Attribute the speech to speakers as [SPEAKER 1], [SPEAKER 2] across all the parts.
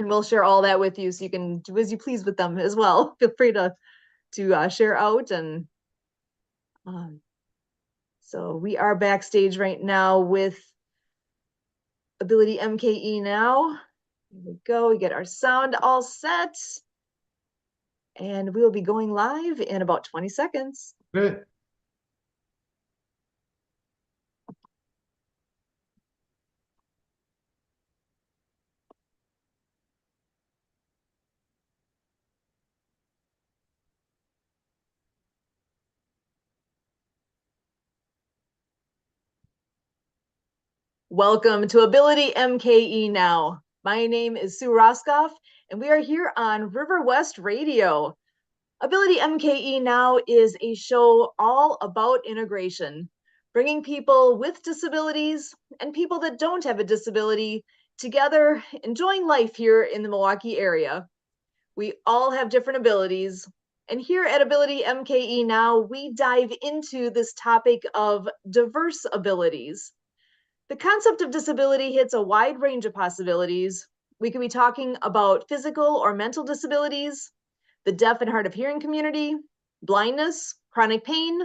[SPEAKER 1] and we'll share all that with you so you can do as you please with them as well. Feel free to share out. And um, so we are backstage right now with AbilityMKE Now. Here we go. We get our sound all set. And we will be going live in about 20 seconds.
[SPEAKER 2] Great.
[SPEAKER 1] Welcome to AbilityMKE Now. My name is Sue Roskoff, and we are here on River West Radio. AbilityMKE Now is a show all about integration, bringing people with disabilities and people that don't have a disability together, enjoying life here in the Milwaukee area. We all have different abilities, and here at AbilityMKE Now, we dive into this topic of diverse abilities. The concept of disability hits a wide range of possibilities. We could be talking about physical or mental disabilities, the deaf and hard of hearing community, blindness, chronic pain,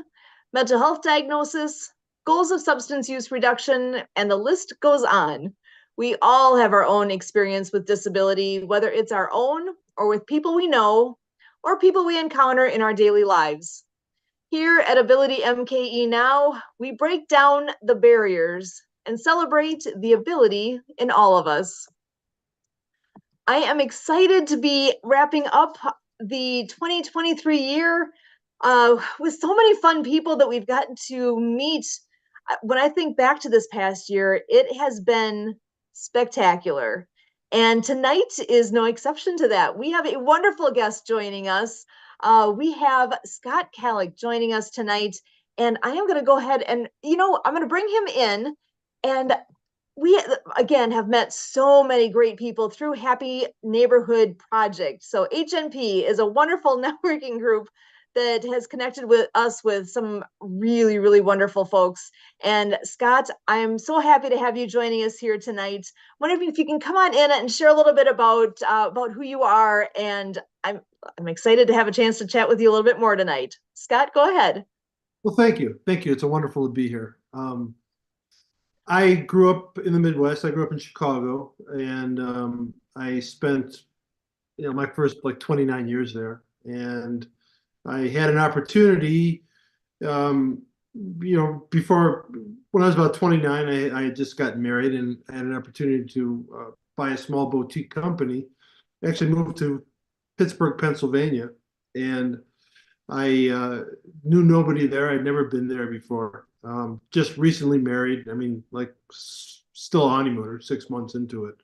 [SPEAKER 1] mental health diagnosis, goals of substance use reduction, and the list goes on. We all have our own experience with disability, whether it's our own or with people we know or people we encounter in our daily lives. Here at AbilityMKE Now, we break down the barriers and celebrate the ability in all of us. I am excited to be wrapping up the 2023 year with so many fun people that we've gotten to meet. When I think back to this past year, it has been spectacular. And tonight is no exception to that. We have a wonderful guest joining us. We have Scott Kallick joining us tonight. And I am going to go ahead and, I'm going to bring him in. And we, again, have met so many great people through Happy Neighborhood Project. So HNP is a wonderful networking group that has connected with us with some really, really wonderful folks. And Scott, I am so happy to have you joining us here tonight. Wondering if you can come on in and share a little bit about who you are. And I'm excited to have a chance to chat with you a little bit more tonight. Scott, go ahead.
[SPEAKER 2] Well, thank you. Thank you. It's wonderful to be here. I grew up in the Midwest. I grew up in Chicago, and I spent, my first like 29 years there. And I had an opportunity, before when I was about 29, I had just gotten married and I had an opportunity to buy a small boutique company. I actually moved to Pittsburgh, Pennsylvania, and I knew nobody there. I'd never been there before. Just recently married. I mean, like still a honeymooner, 6 months into it,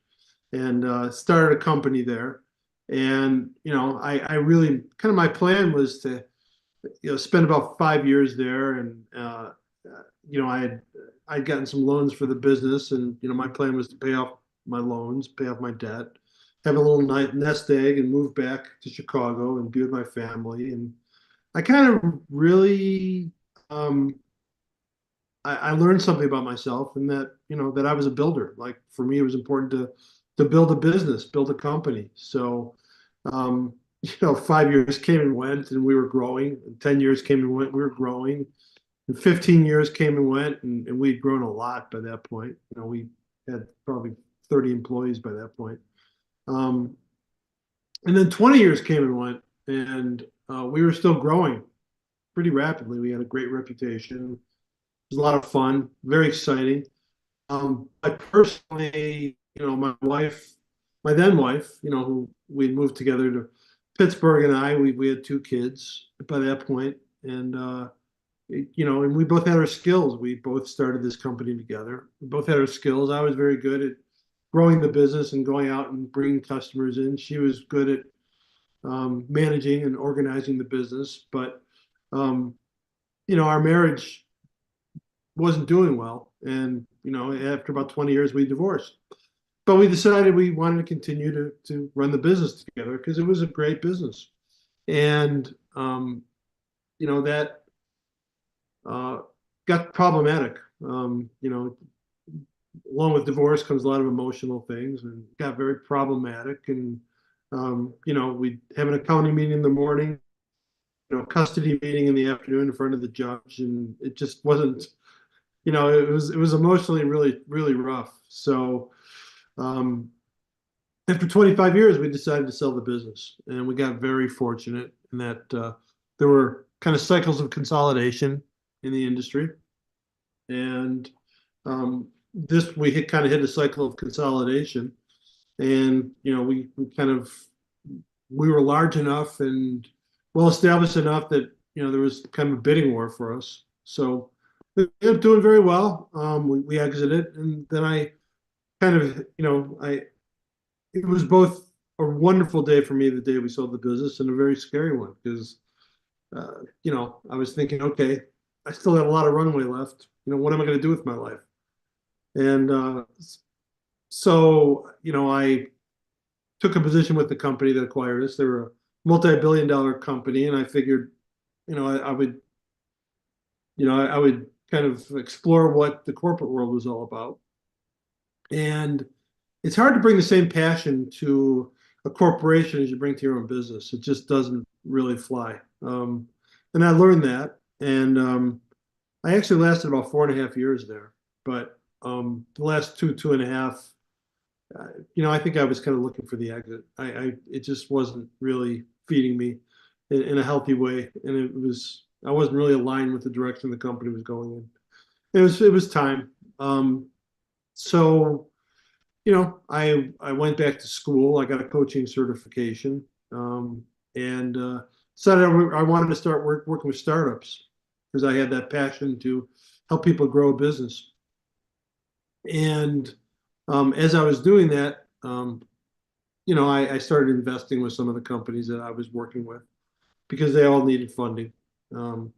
[SPEAKER 2] and started a company there. And I really kind of my plan was to spend about 5 years there, and I'd gotten some loans for the business, and my plan was to pay off my loans, pay off my debt, have a little nest egg, and move back to Chicago and be with my family. And I kind of really I learned something about myself, and that I was a builder. Like for me, it was important to build a business, build a company. So 5 years came and went, and we were growing. And 10 years came and went, we were growing. And 15 years came and went, and we'd grown a lot by that point. We had probably 30 employees by that point. And then 20 years came and went, and we were still growing pretty rapidly. We had a great reputation. It was a lot of fun, very exciting. I personally, my wife, my then wife, who we moved together to Pittsburgh, and we had 2 kids by that point, and and we both had our skills. We both started this company together. We both had our skills. I was very good at growing the business and going out and bringing customers in. She was good at managing and organizing the business, but our marriage wasn't doing well, and after about 20 years, we divorced. But we decided we wanted to continue to run the business together because it was a great business, and that got problematic. along with divorce comes a lot of emotional things, and it got very problematic. And we have an accounting meeting in the morning, custody meeting in the afternoon in front of the judge, and it just wasn't. It was emotionally really really rough. So um, after 25 years, we decided to sell the business, and we got very fortunate in that there were kind of cycles of consolidation in the industry, and this we kind of hit a cycle of consolidation, and we kind of we were large enough and well established enough that there was kind of a bidding war for us. So we ended up doing very well. We exited, and then I kind of I it was both a wonderful day for me the day we sold the business and a very scary one because I was thinking, okay, I still have a lot of runway left. What am I going to do with my life? And so I took a position with the company that acquired us. They were a multi-billion-dollar company, and I figured, I would kind of explore what the corporate world was all about. And it's hard to bring the same passion to a corporation as you bring to your own business. It just doesn't really fly. And I learned that, and I actually lasted about 4.5 years there. But the last two and a half, I think I was kind of looking for the exit. It just wasn't really feeding me in a healthy way, and I wasn't really aligned with the direction the company was going in. It was time. So I went back to school. I got a coaching certification, and decided I wanted to start working with startups because I had that passion to help people grow a business. And as I was doing that, I started investing with some of the companies that I was working with because they all needed funding. Um,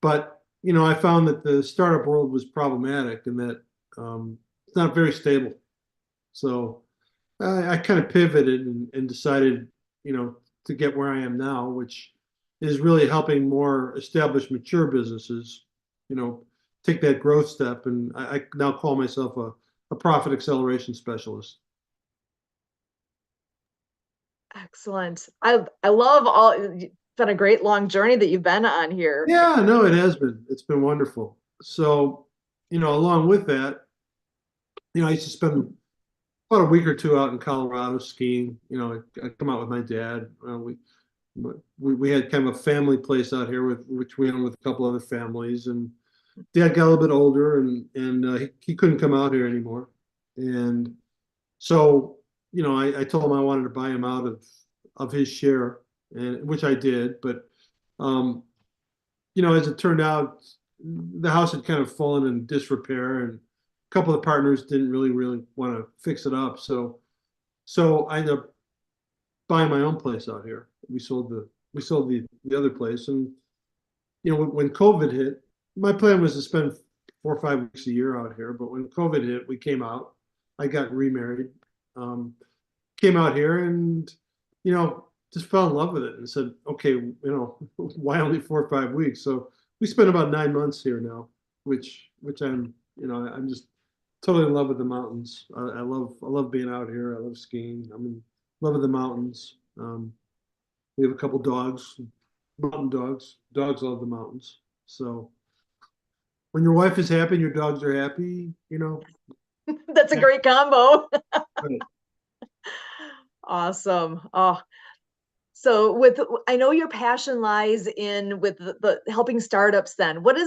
[SPEAKER 2] but I found that the startup world was problematic and that it's not very stable. So I kind of pivoted and decided, to get where I am now, which is really helping more established, mature businesses, you know, take that growth step. And I now call myself a profit acceleration specialist.
[SPEAKER 1] Excellent. I love all. It's been a great long journey that you've been on here.
[SPEAKER 2] Yeah, no, it has been. It's been wonderful. So, along with that, I used to spend about a week or two out in Colorado skiing. I come out with my dad. We had kind of a family place out here with which we own with a couple other families, and dad got a little bit older, and he couldn't come out here anymore. And so, I told him I wanted to buy him out of his share, and which I did. But um, as it turned out, the house had kind of fallen in disrepair, and a couple of the partners didn't really want to fix it up. So I ended up buying my own place out here. We sold the other place, and when COVID hit, my plan was to spend 4 or 5 weeks a year out here. But when COVID hit, we came out. I got remarried, um, came out here, and just fell in love with it and said, okay, why only 4 or 5 weeks? So we spent about 9 months here now, which I'm just totally in love with the mountains. I love being out here. I love skiing. I'm in love with the mountains. We have a couple dogs, mountain dogs. Dogs love the mountains. So when your wife is happy and your dogs are happy,
[SPEAKER 1] That's a great combo.
[SPEAKER 2] right.
[SPEAKER 1] Awesome. Oh, so I know your passion lies in with the helping startups then. What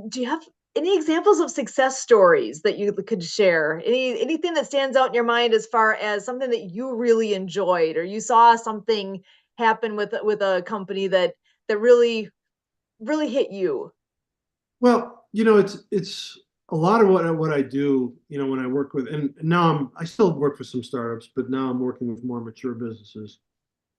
[SPEAKER 1] do you have any examples of success stories that you could share? Anything that stands out in your mind as far as something that you really enjoyed or you saw something happen with a company that really hit you?
[SPEAKER 2] Well, it's a lot of what I do, when I work with, and now I still work for some startups, but now I'm working with more mature businesses.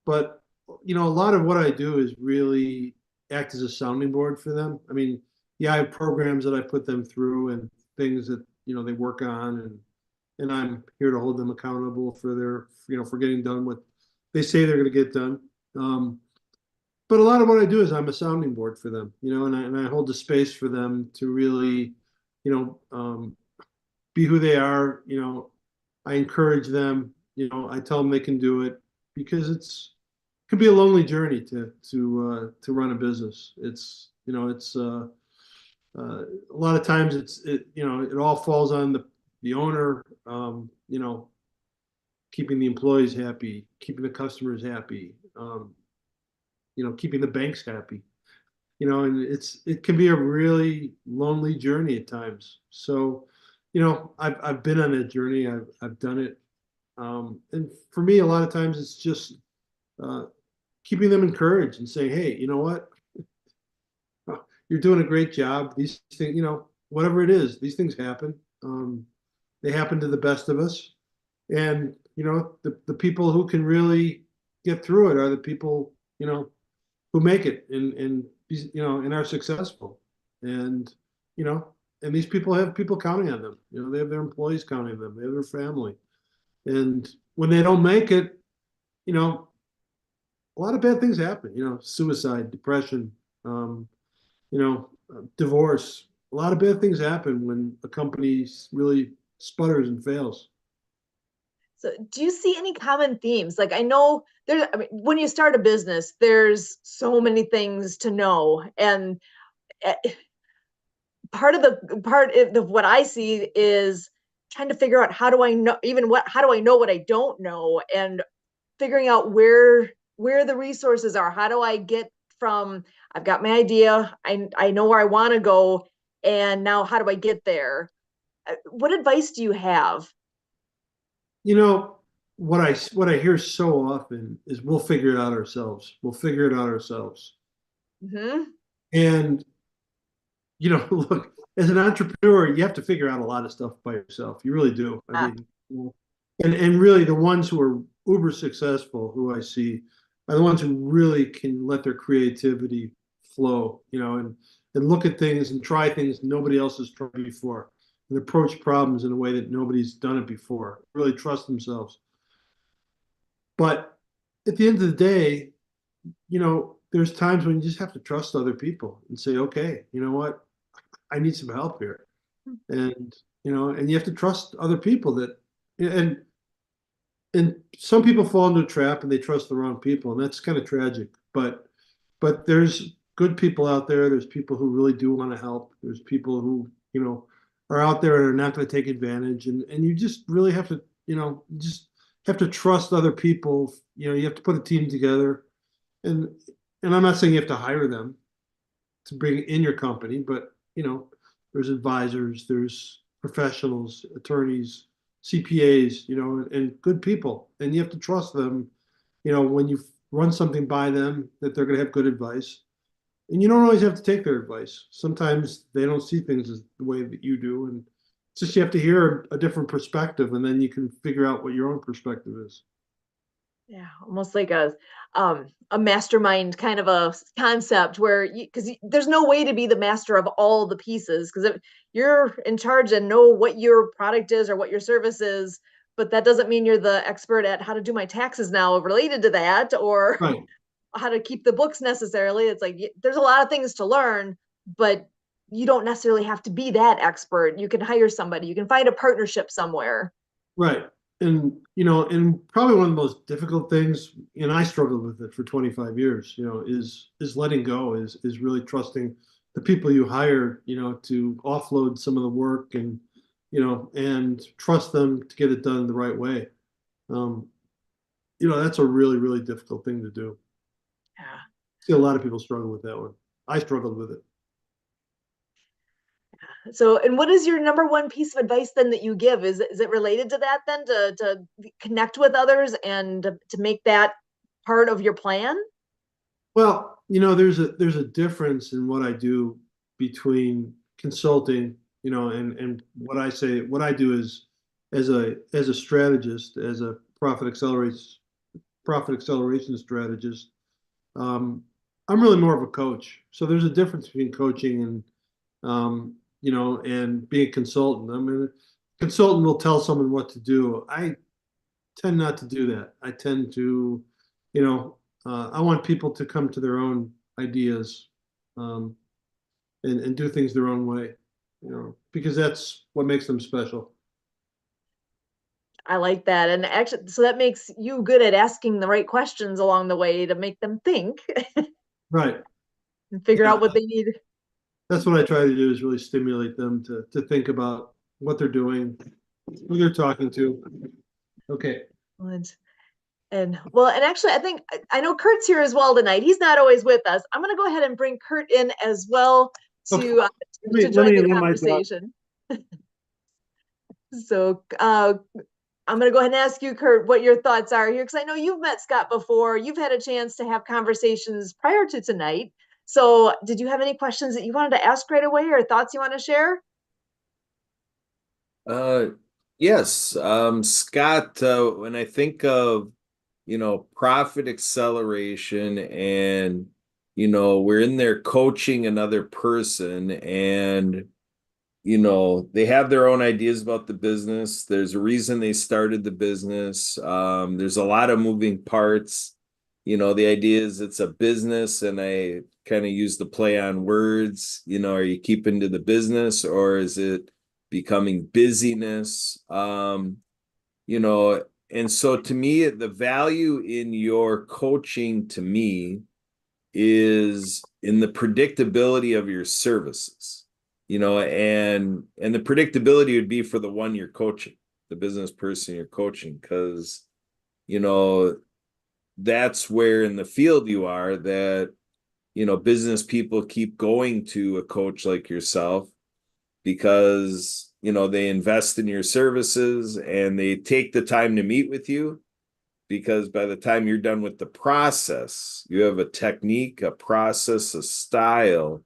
[SPEAKER 2] But a lot of what I do is really act as a sounding board for them. I mean, yeah, I have programs that I put them through and things that they work on, and I'm here to hold them accountable for their for getting done what they say they're going to get done. But a lot of what I do is I'm a sounding board for them, and I hold the space for them to really, you know, um, be who they are. I encourage them. I tell them they can do it because it can be a lonely journey to run a business. A lot of times it all falls on the owner. Keeping the employees happy, keeping the customers happy, keeping the banks happy. And it can be a really lonely journey at times. So, I've been on that journey. I've done it. And for me, a lot of times it's just uh, keeping them encouraged and saying, hey, you know what? You're doing a great job. These things, whatever it is, these things happen. They happen to the best of us. And, the people who can really get through it are the people, who make it and are successful. And, you know, and these people have people counting on them. They have their employees counting on them. They have their family. And when they don't make it, you know, a lot of bad things happen. Suicide, depression, um, divorce. A lot of bad things happen when a company really sputters and fails.
[SPEAKER 1] So, do you see any common themes? Like, I know there, I mean, when you start a business, there's so many things to know, and eh, part of what I see is trying to figure out how do I know even what how do I know what I don't know, and figuring out where the resources are. How do I get from I've got my idea, I know where I want to go, and now how do I get there? What advice do you have?
[SPEAKER 2] You know, what I hear so often is we'll figure it out ourselves. We'll figure it out ourselves.
[SPEAKER 1] Mm-hmm.
[SPEAKER 2] And look, as an entrepreneur, you have to figure out a lot of stuff by yourself. You really do. I
[SPEAKER 1] Ah,
[SPEAKER 2] mean, and really the ones who are uber successful, who I see, are the ones who really can let their creativity flow, and look at things and try things nobody else has tried before, and approach problems in a way that nobody's done it before. Really trust themselves. But at the end of the day, there's times when you just have to trust other people and say, okay, you know what? I need some help here. And you have to trust other people and some people fall into a trap and they trust the wrong people, and that's kind of tragic. But there's good people out there. There's people who really do want to help. There's people who, are out there and are not going to take advantage. And you just really have to, you just have to trust other people. You have to put a team together. And and I'm not saying you have to hire them to bring in your company, but there's advisors, there's professionals, attorneys, CPAs, and good people, and you have to trust them. When you run something by them, that they're going to have good advice, and you don't always have to take their advice. Sometimes they don't see things as the way that you do, and it's just you have to hear a different perspective, and then you can figure out what your own perspective is.
[SPEAKER 1] yeah, almost like a mastermind kind of a concept where because there's no way to be the master of all the pieces, because if you're in charge and know what your product is or what your service is, but that doesn't mean you're the expert at how to do my taxes now related to that, or
[SPEAKER 2] Right.
[SPEAKER 1] how to keep the books necessarily. It's like there's a lot of things to learn, but you don't necessarily have to be that expert. You can hire somebody, you can find a partnership somewhere.
[SPEAKER 2] Right. And probably one of the most difficult things, and I struggled with it for 25 years, is letting go, is really trusting the people you hire, to offload some of the work and trust them to get it done the right way. Um, that's a really, really difficult thing to do.
[SPEAKER 1] Yeah.
[SPEAKER 2] See a lot of people struggle with that one. I struggled with it.
[SPEAKER 1] So, and what is your number one piece of advice then that you give? Is it related to that then, to connect with others and to make that part of your plan?
[SPEAKER 2] Well, there's a difference in what I do between consulting, and what I do is as a strategist, as a profit acceleration strategist. Um, I'm really more of a coach. So there's a difference between coaching and being a consultant. I mean, a consultant will tell someone what to do. I tend not to do that. I tend to, I want people to come to their own ideas, and do things their own way, because that's what makes them special.
[SPEAKER 1] I like that. And actually, so that makes you good at asking the right questions along the way to make them think
[SPEAKER 2] Right.
[SPEAKER 1] and figure
[SPEAKER 2] Yeah.
[SPEAKER 1] out what they need.
[SPEAKER 2] That's what I try to do is really stimulate them to think about what they're doing, who they're talking to. Okay.
[SPEAKER 1] And well, and actually, I think I know Kurt's here as well tonight. He's not always with us. I'm going to go ahead and bring Kurt in as well
[SPEAKER 2] Okay.
[SPEAKER 1] to
[SPEAKER 2] Let
[SPEAKER 1] join
[SPEAKER 2] me
[SPEAKER 1] the
[SPEAKER 2] let my dog.
[SPEAKER 1] conversation. So I'm going to go ahead and ask you, Kurt, what your thoughts are here, because I know you've met Scott before. You've had a chance to have conversations prior to tonight. So, did you have any questions that you wanted to ask right away, or thoughts you want to share?
[SPEAKER 3] Uh, yes. Scott, when I think of, profit acceleration and, we're in there coaching another person and, they have their own ideas about the business. There's a reason they started the business. There's a lot of moving parts. The idea is it's a business, and I kind of use the play on words. Are you keeping to the business or is it becoming busyness? And so to me, the value in your coaching to me is in the predictability of your services, and the predictability would be for the one you're coaching, the business person you're coaching, because, you know, that's where in the field you are that, business people keep going to a coach like yourself because, they invest in your services and they take the time to meet with you because by the time you're done with the process, you have a technique, a process, a style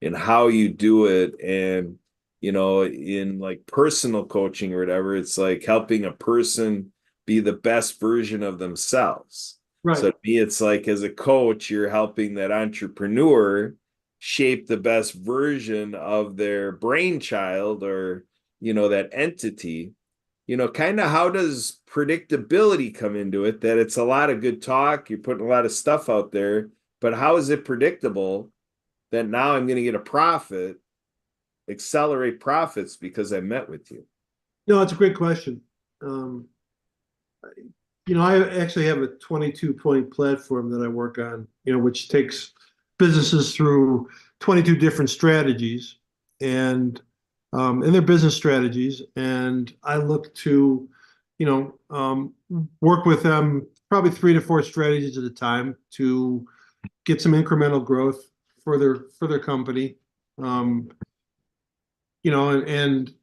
[SPEAKER 3] in how you do it. And, in like personal coaching or whatever, it's like helping a person be the best version of themselves.
[SPEAKER 2] Right.
[SPEAKER 3] So to me, it's like as a coach, you're helping that entrepreneur shape the best version of their brainchild or, that entity. Kind of how does predictability come into it? That it's a lot of good talk, you're putting a lot of stuff out there, but how is it predictable that now I'm going to get a profit, accelerate profits because I met with you?
[SPEAKER 2] No, it's a great question. Um, I actually have a 22-point platform that I work on, which takes businesses through 22 different strategies and their business strategies. And I look to, work with them probably 3 to 4 strategies at a time to get some incremental growth for their company. Um, and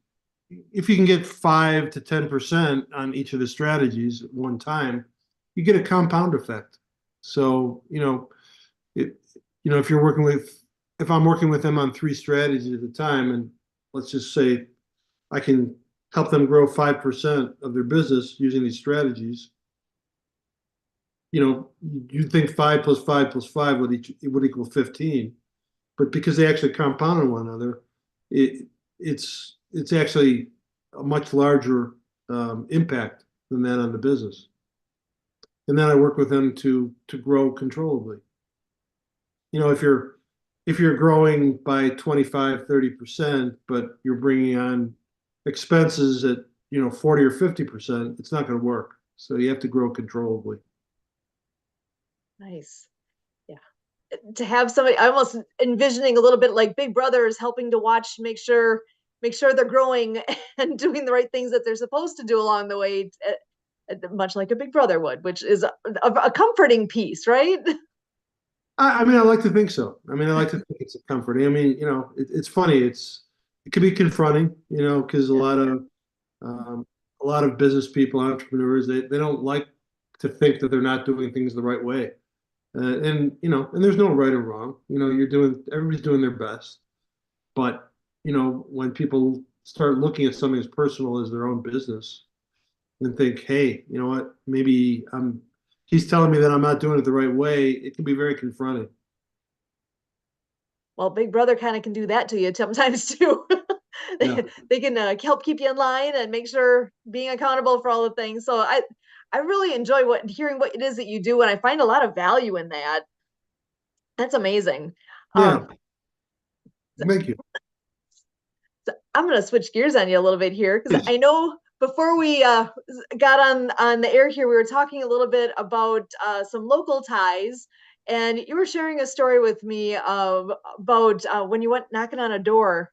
[SPEAKER 2] if you can get 5 to 10% on each of the strategies at one time, you get a compound effect. So, it, if you're working with, if I'm working with them on 3 strategies at a time, and let's just say I can help them grow 5% of their business using these strategies, you'd think 5 plus 5 plus 5 would equal 15, but because they actually compound on one another, it it's actually a much larger impact than that on the business. And then I work with them to grow controllably. If you're growing by 25-30%, but you're bringing on expenses at 40 or 50%, it's not going to work. So you have to grow controllably.
[SPEAKER 1] Nice. Yeah. To have somebody, I almost envisioning a little bit like Big Brother is helping to watch, make sure they're growing and doing the right things that they're supposed to do along the way, much like a Big Brother would, which is a comforting piece, right?
[SPEAKER 2] I mean, I like to think so. I mean, I like to think it's comforting. I mean, it's funny. It can be confronting, because um, a lot of business people, entrepreneurs, they don't like to think that they're not doing things the right way. And there's no right or wrong. Everybody's doing their best. But, when people start looking at something as personal as their own business and think, hey, you know what, maybe he's telling me that I'm not doing it the right way, it can be very confronting.
[SPEAKER 1] Well, Big Brother kind of can do that to you sometimes too.
[SPEAKER 2] Yeah.
[SPEAKER 1] They can help keep you in line and make sure being accountable for all the things. So I really enjoy hearing what it is that you do, and I find a lot of value in that. That's amazing.
[SPEAKER 2] Yeah.
[SPEAKER 1] Um,
[SPEAKER 2] Thank you.
[SPEAKER 1] so I'm going to switch gears on you a little bit here because
[SPEAKER 2] Please.
[SPEAKER 1] I know before we got on the air here, we were talking a little bit about some local ties, and you were sharing a story with me about when you went knocking on a door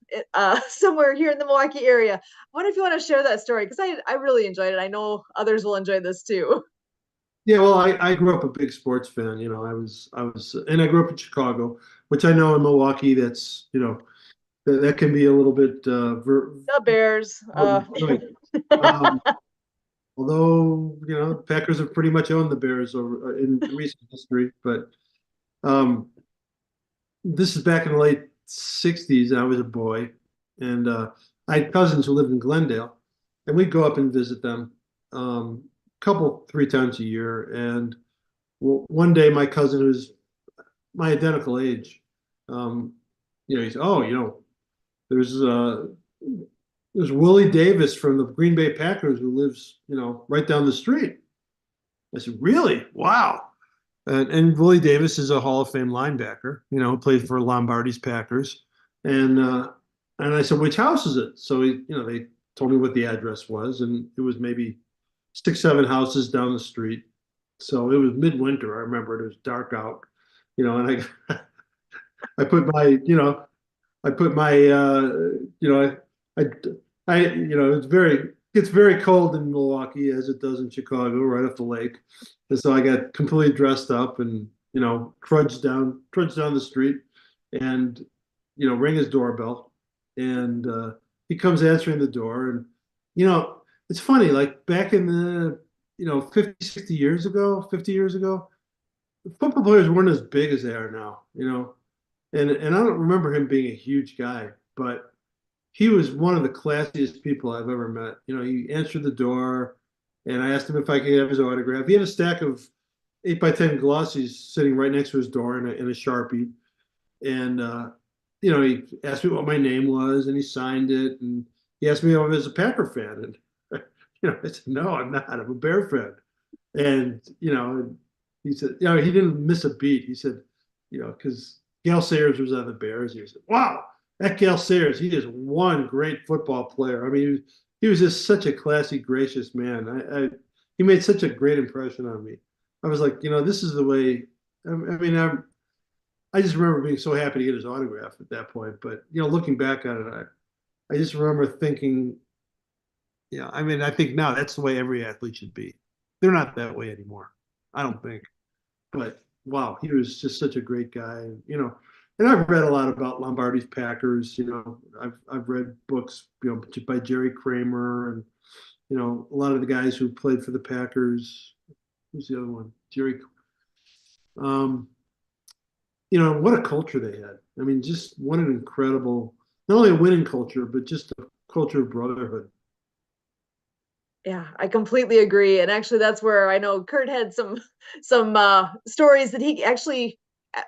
[SPEAKER 1] somewhere here in the Milwaukee area. I wonder if you want to share that story, because I really enjoyed it. I know others will enjoy this too.
[SPEAKER 2] Yeah, well, I grew up a big sports fan. And I grew up in Chicago, which I know in Milwaukee, that's, that can be a little bit
[SPEAKER 1] The Bears.
[SPEAKER 2] right. Um, although, the Packers have pretty much owned the Bears over in recent history, but um, this is back in the late 60s. I was a boy, and I had cousins who lived in Glendale, and we'd go up and visit them couple, 3 times a year. And one day, my cousin, who's my identical age, um, he said, "Oh, there's uh, there's Willie Davis from the Green Bay Packers who lives, right down the street." I said, "Really? Wow." And Willie Davis is a Hall of Fame linebacker, played for Lombardi's Packers. And I said, "Which house is it?" So they told me what the address was, and it was maybe 6, 7 houses down the street. So it was midwinter. I remember it was dark out, and I put my, I put my, I, it's very cold in Milwaukee as it does in Chicago, right off the lake. And so I got completely dressed up and, trudged down the street and, ring his doorbell. And he comes answering the door. And, it's funny, like back in the, 50, 60 years ago, 50 years ago, football players weren't as big as they are now, and I don't remember him being a huge guy, but he was one of the classiest people I've ever met. He answered the door, and I asked him if I could have his autograph. He had a stack of 8x10 glossies sitting right next to his door in a Sharpie. And, he asked me what my name was, and he signed it. And he asked me if I was a Packer fan. And, I said, "No, I'm not. I'm a Bear fan." And, he said, he didn't miss a beat. He said, because Gale Sayers was on the Bears. He said, "Wow, that Gale Sayers, he is one great football player." I mean, he was just such a classy, gracious man. He made such a great impression on me. I was like, this is the way. I just remember being so happy to get his autograph at that point. But looking back on it, I just remember thinking, I think now that's the way every athlete should be. They're not that way anymore, I don't think. But wow, he was just such a great guy. And I've read a lot about Lombardi's Packers. I've read books, by Jerry Kramer and a lot of the guys who played for the Packers. Who's the other one? Jerry. Um, what a culture they had. I mean, just what an incredible, not only a winning culture, but just a culture of brotherhood.
[SPEAKER 1] Yeah, I completely agree. And actually, that's where I know Kurt had some stories that he actually.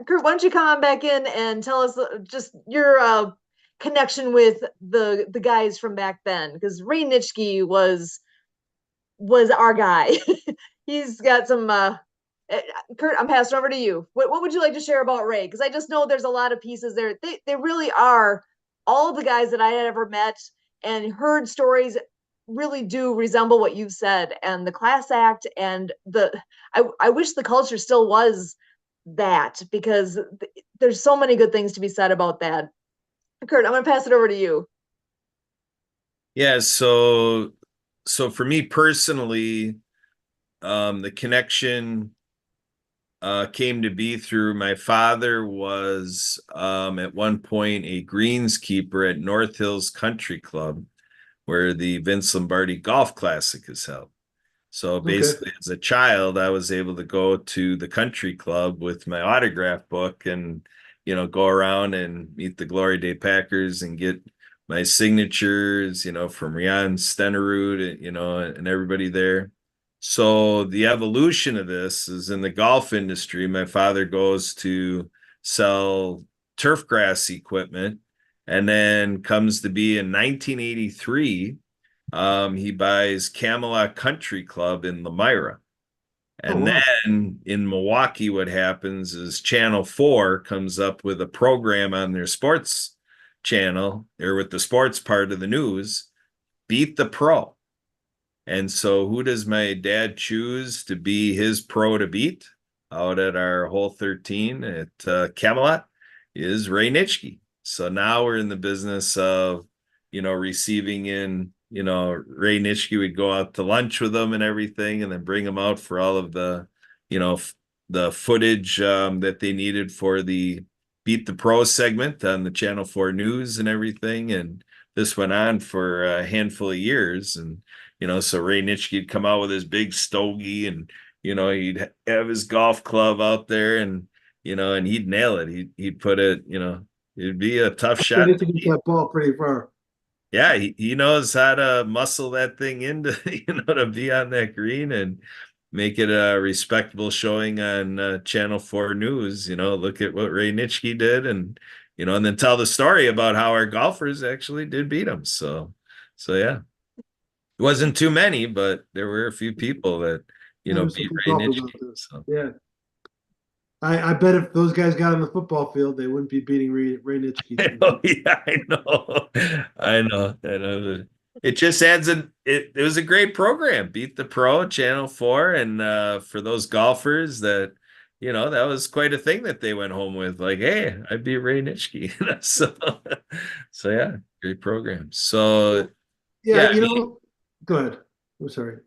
[SPEAKER 1] Kurt, why don't you come on back in and tell us just your connection with the guys from back then? Because Ray Nitschke was our guy. He's got some. Kurt, I'm passing over to you. What would you like to share about Ray? Because I just know there's a lot of pieces there. They really are all the guys that I had ever met and heard stories really do resemble what you've said, and the class act and I wish the culture still was that, because there's so many good things to be said about that. Kurt, I'm going to pass it over to you.
[SPEAKER 3] Yeah, so for me personally, the connection came to be through my father was at one point a greenskeeper at North Hills Country Club, where the Vince Lombardi Golf Classic is held. So
[SPEAKER 2] Okay.
[SPEAKER 3] basically, as a child, I was able to go to the country club with my autograph book and, go around and meet the Glory Day Packers and get my signatures, from Rian Stenerud, and everybody there. So the evolution of this is in the golf industry. My father goes to sell turf grass equipment, and then comes to be in 1983 he buys Camelot Country Club in Lamira.
[SPEAKER 2] Oh
[SPEAKER 3] And
[SPEAKER 2] wow.
[SPEAKER 3] then in Milwaukee, what happens is Channel 4 comes up with a program on their sports channel, or with the sports part of the news, Beat the Pro. And so who does my dad choose to be his pro to beat out at our hole 13 at Camelot is Ray Nitschke. So now we're in the business of, receiving in, Ray Nitschke would go out to lunch with them and everything, and then bring them out for all of the, the footage that they needed for the Beat the Pro segment on the Channel 4 News and everything. And this went on for a handful of years. And so Ray Nitschke would come out with his big stogie, and he'd have his golf club out there, and and he'd nail it. He'd put it, it'd be a tough
[SPEAKER 2] They
[SPEAKER 3] shot
[SPEAKER 2] need
[SPEAKER 3] to
[SPEAKER 2] to get
[SPEAKER 3] beat.
[SPEAKER 2] that ball pretty far.
[SPEAKER 3] Yeah, he knows how to muscle that thing into, to be on that green and make it a respectable showing on Channel 4 News. Look at what Ray Nitschke did, and and then tell the story about how our golfers actually did beat him. So yeah. It wasn't too many, but there were a few people that,
[SPEAKER 2] There's some
[SPEAKER 3] beat
[SPEAKER 2] good
[SPEAKER 3] Ray
[SPEAKER 2] golfers out
[SPEAKER 3] Nitschke.
[SPEAKER 2] there.
[SPEAKER 3] So
[SPEAKER 2] Yeah. I bet if those guys got on the football field, they wouldn't be beating Ray Nitschke too much.
[SPEAKER 3] yeah, I know. I know. It just adds it was a great program. Beat the Pro, Channel 4, and for those golfers that, that was quite a thing that they went home with. Like, hey, I beat Ray Nitschke. So yeah, great program. So
[SPEAKER 2] Yeah,
[SPEAKER 3] yeah, I mean,
[SPEAKER 2] go ahead. I'm sorry.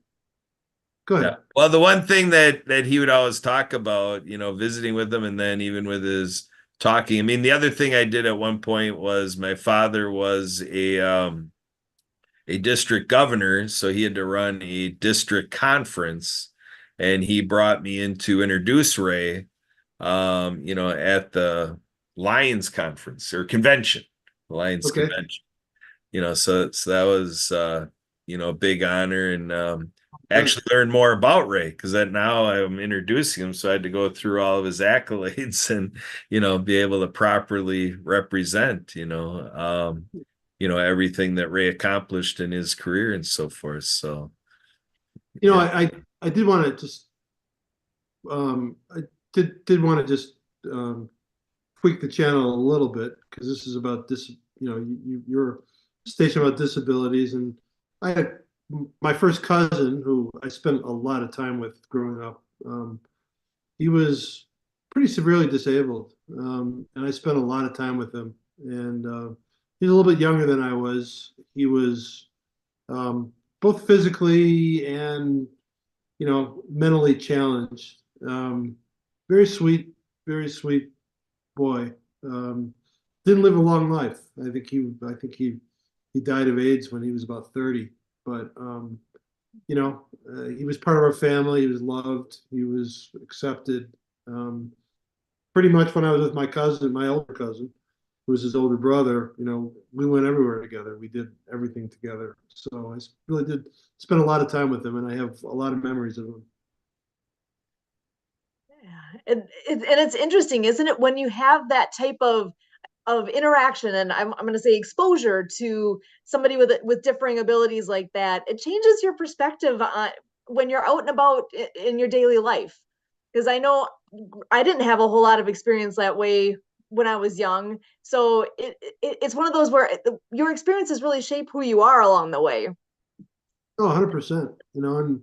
[SPEAKER 2] Go
[SPEAKER 3] yeah.
[SPEAKER 2] ahead.
[SPEAKER 3] Well, the one thing that he would always talk about, visiting with them, and then even with his talking. I mean, the other thing I did at one point was my father was a district governor, so he had to run a district conference, and he brought me in to introduce Ray, at the Lions conference or convention, the Lions
[SPEAKER 2] Okay.
[SPEAKER 3] convention. So that was a big honor, and actually learned more about Ray, because that now I'm introducing him, so I had to go through all of his accolades and be able to properly represent everything that Ray accomplished in his career and so forth. So
[SPEAKER 2] You know,
[SPEAKER 3] yeah.
[SPEAKER 2] I did want to just I did want to just tweak the channel a little bit, because this is about you're a station about disabilities, and I had my first cousin who I spent a lot of time with growing up. He was pretty severely disabled, and I spent a lot of time with him. And he's a little bit younger than I was. He was both physically and mentally challenged. Very sweet, very sweet boy. Didn't live a long life. I think he died of AIDS when he was about 30. But he was part of our family. He was loved. He was accepted. Um, Pretty much when I was with my cousin, my older cousin, who was his older brother, we went everywhere together. We did everything together. So I really did spend a lot of time with him, and I have a lot of memories of him.
[SPEAKER 1] Yeah. And it's interesting, isn't it, when you have that type of interaction, and I'm going to say exposure to somebody with differing abilities like that, it changes your perspective on when you're out and about in your daily life. Because I know I didn't have a whole lot of experience that way when I was young, so it's one of those where your experiences really shape who you are along the way.
[SPEAKER 2] Oh, 100%. And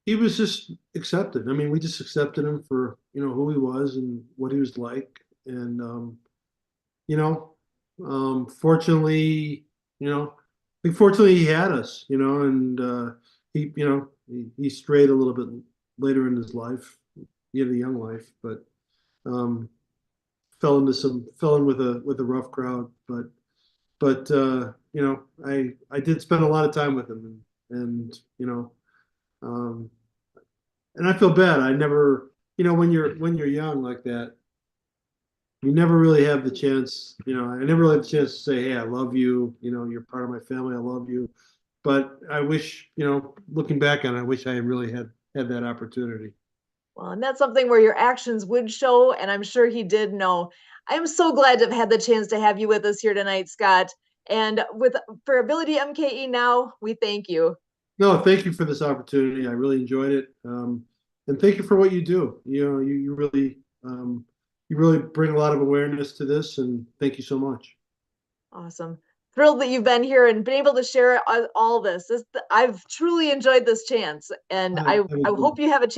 [SPEAKER 2] he was just accepted. I mean, we just accepted him for, who he was and what he was like. And, you know, fortunately, I think fortunately he had us, and he strayed a little bit later in his life. He had a young life, but um, fell in with a rough crowd. But I did spend a lot of time with him, and um, and I feel bad. I never, when you're young like that, you never really have the chance. I never really have the chance to say, "Hey, I love you. You're part of my family. I love you." But I wish, looking back on it, I wish I really had that opportunity.
[SPEAKER 1] Well, and that's something where your actions would show, and I'm sure he did know. I'm so glad to have had the chance to have you with us here tonight, Scott. And with for Ability MKE Now, we thank you.
[SPEAKER 2] No, thank you for this opportunity. I really enjoyed it, and thank you for what you do. You really bring a lot of awareness to this, and thank you so much.
[SPEAKER 1] Awesome. thrilled that you've been here and been able to share all this. I've truly enjoyed this chance, and I
[SPEAKER 2] I
[SPEAKER 1] hope you have a chance